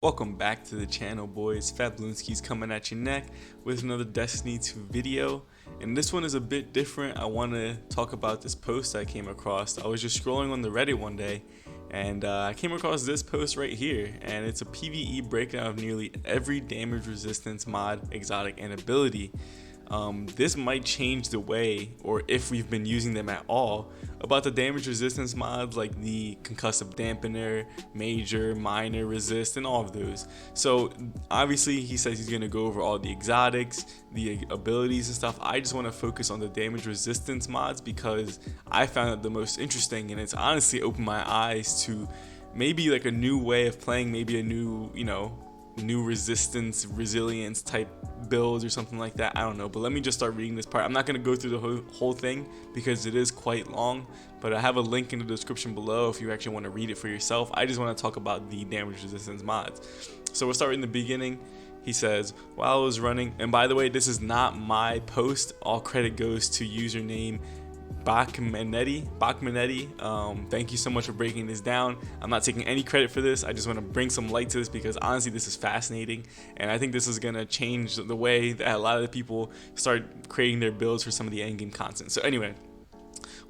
Welcome back to the channel, boys. Fabloonski's coming at your neck with another Destiny 2 video, and this one is a bit different. I want to talk about this post I came across. I was just scrolling on the Reddit one day, and I came across this post right here, and it's a PvE breakdown of nearly every damage resistance mod, exotic, and ability. This might change the way, or if we've been using them at all, about the damage resistance mods like the Concussive Dampener, Major, Minor Resist, and all of those. So obviously he says he's going to go over all the exotics, the abilities and stuff. I just want to focus on the damage resistance mods because I found it the most interesting, and it's honestly opened my eyes to maybe like a new way of playing, maybe a new, new resistance, resilience type builds or something like that. I don't know, but let me just start reading this part. I'm not going to go through the whole thing because it is quite long, but I have a link in the description below if you actually want to read it for yourself. I just want to talk about the damage resistance mods. So we'll start in the beginning. He says, while I was running, and by the way, this is not my post, all credit goes to username Bachmanetti. Thank you so much for breaking this down. I'm not taking any credit for this. I just want to bring some light to this because honestly this is fascinating, and I think this is going to change the way that a lot of the people start creating their builds for some of the endgame content. So anyway,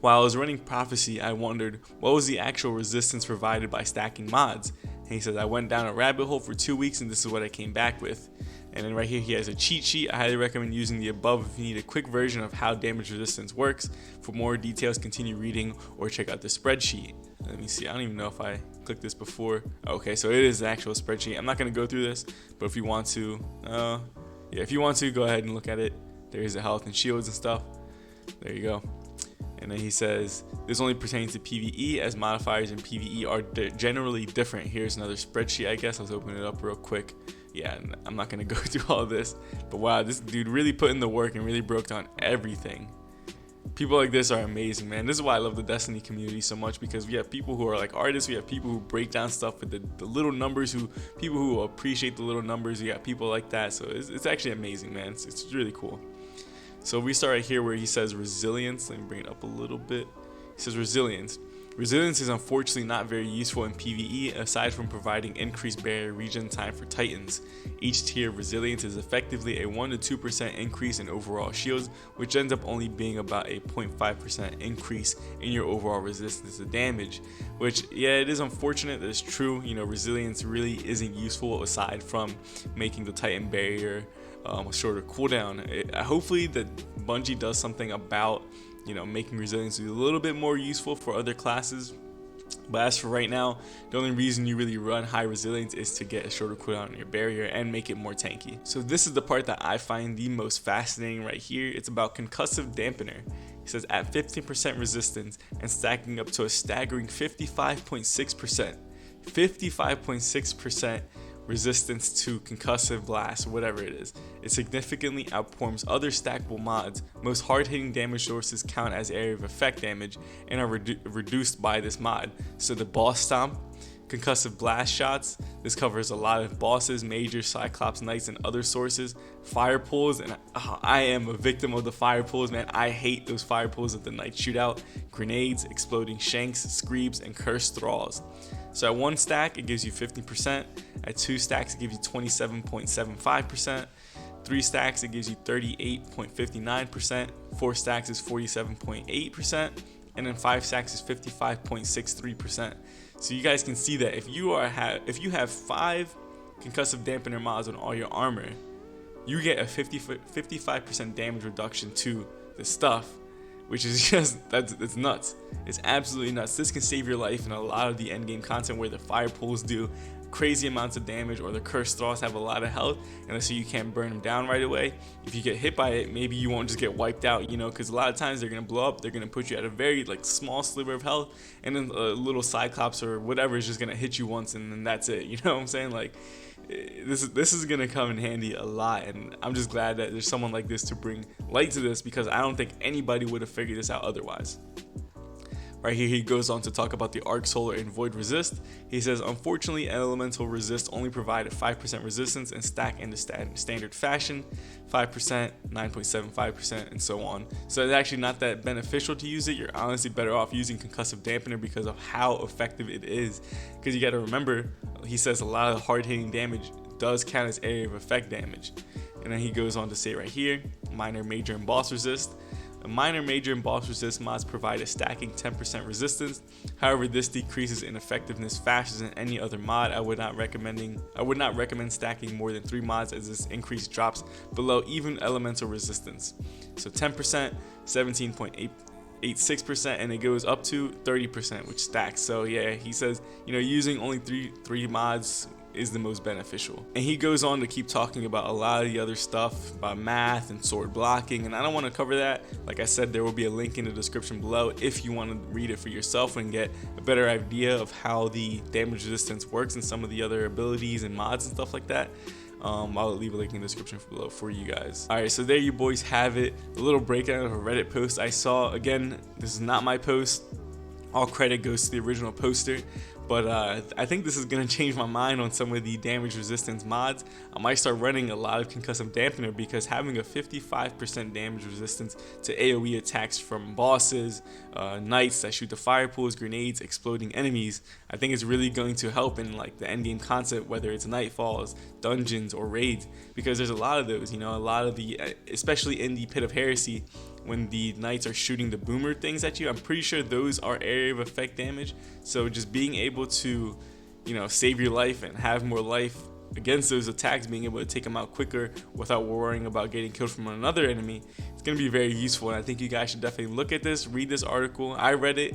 while I was running Prophecy, I wondered what was the actual resistance provided by stacking mods. And he says, I went down a rabbit hole for 2 weeks and this is what I came back with. And then right here he has a cheat sheet. I highly recommend using the above if you need a quick version of how damage resistance works. For more details, continue reading or check out the spreadsheet. Let me see, I don't even know if I clicked this before. Okay, so it is an actual spreadsheet. I'm not going to go through this, but if you want to, if you want to, go ahead and look at it. There's the health and shields and stuff. There you go. And then he says, this only pertains to PvE as modifiers in PvE are generally different. Here's another spreadsheet, I guess. Let's open it up real quick. Yeah, I'm not going to go through all this. But wow, this dude really put in the work and really broke down everything. People like this are amazing, man. This is why I love the Destiny community so much, because we have people who are like artists. We have people who break down stuff with the little numbers, people who appreciate the little numbers. We got people like that. So it's actually amazing, man. It's really cool. So we start right here where he says resilience. Let me bring it up a little bit. He says resilience. Resilience is unfortunately not very useful in PvE aside from providing increased barrier regen time for titans. Each tier of resilience is effectively a 1 to 2% increase in overall shields, which ends up only being about a 0.5% increase in your overall resistance to damage. Which, yeah, it is unfortunate that it's true. Resilience really isn't useful aside from making the titan barrier a shorter cooldown. Hopefully that Bungie does something about making resilience a little bit more useful for other classes. But as for right now, the only reason you really run high resilience is to get a shorter cooldown on your barrier and make it more tanky. So this is the part that I find the most fascinating right here. It's about Concussive Dampener. He says at 15% resistance and stacking up to a staggering 55.6%. 55.6% resistance to concussive blast, whatever it is. It significantly outperforms other stackable mods. Most hard-hitting damage sources count as area of effect damage and are reduced by this mod. So the boss stomp, concussive blast shots, this covers a lot of bosses, major, cyclops, knights, and other sources. Fire pulls, and I am a victim of the fire pulls, man. I hate those fire pulls at the knight shootout. Grenades, exploding shanks, screeds, and cursed thralls. So at 1 stack, it gives you 50%. At 2 stacks, it gives you 27.75%. 3 stacks, it gives you 38.59%. 4 stacks is 47.8%. And then 5 stacks is 55.63%. So you guys can see that if you have 5 concussive dampener mods on all your armor, you get a 55% damage reduction to the stuff, which is just, it's nuts. It's absolutely nuts. This can save your life in a lot of the endgame content where the fire pulls do crazy amounts of damage, or the cursed thralls have a lot of health, and so you can't burn them down right away. If you get hit by it, maybe you won't just get wiped out, because a lot of times they're gonna blow up. They're gonna put you at a very small sliver of health, and then a little cyclops or whatever is just gonna hit you once, and then that's it. You know what I'm saying? This is gonna come in handy a lot, and I'm just glad that there's someone like this to bring light to this, because I don't think anybody would have figured this out otherwise. Right here he goes on to talk about the Arc Solar and Void Resist. He says, unfortunately Elemental Resist only provide a 5% resistance and stack in the standard fashion, 5%, 9.75%, and so on. So it's actually not that beneficial to use it. You're honestly better off using Concussive Dampener because of how effective it is. Because you got to remember, he says a lot of hard hitting damage does count as area of effect damage. And then he goes on to say right here, minor, major, and boss resist. A minor, major, and boss resist mods provide a stacking 10% resistance. However, this decreases in effectiveness faster than any other mod. I would not recommend stacking more than 3 mods, as this increase drops below even elemental resistance. So 10%, 17.86%, and it goes up to 30%, which stacks. So yeah, he says, using only three mods is the most beneficial. And he goes on to keep talking about a lot of the other stuff about math and sword blocking, and I don't want to cover that. Like I said, there will be a link in the description below if you want to read it for yourself and get a better idea of how the damage resistance works and some of the other abilities and mods and stuff like that. I'll leave a link in the description below for you guys. Alright, so there you boys have it, a little breakdown of a Reddit post I saw. Again, this is not my post, all credit goes to the original poster. But I think this is going to change my mind on some of the damage resistance mods. I might start running a lot of Concussive Dampener, because having a 55% damage resistance to AoE attacks from bosses, knights that shoot the fire pools, grenades, exploding enemies, I think is really going to help in like the endgame concept, whether it's nightfalls, dungeons, or raids, because there's a lot of those, a lot of the, especially in the Pit of Heresy, when the knights are shooting the boomer things at you, I'm pretty sure those are area of effect damage. So just being able to, save your life and have more life against those attacks, being able to take them out quicker without worrying about getting killed from another enemy, it's going to be very useful. And I think you guys should definitely look at this, read this article. I read it,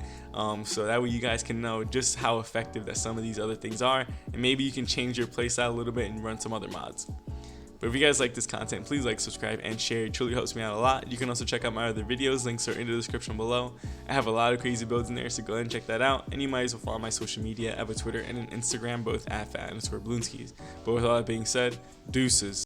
so that way you guys can know just how effective that some of these other things are, and maybe you can change your playstyle a little bit and run some other mods. But if you guys like this content, please like, subscribe, and share. It truly helps me out a lot. You can also check out my other videos. Links are in the description below. I have a lot of crazy builds in there, so go ahead and check that out. And you might as well follow my social media. I have a Twitter and an Instagram, both at @_Balloonskis. But with all that being said, deuces.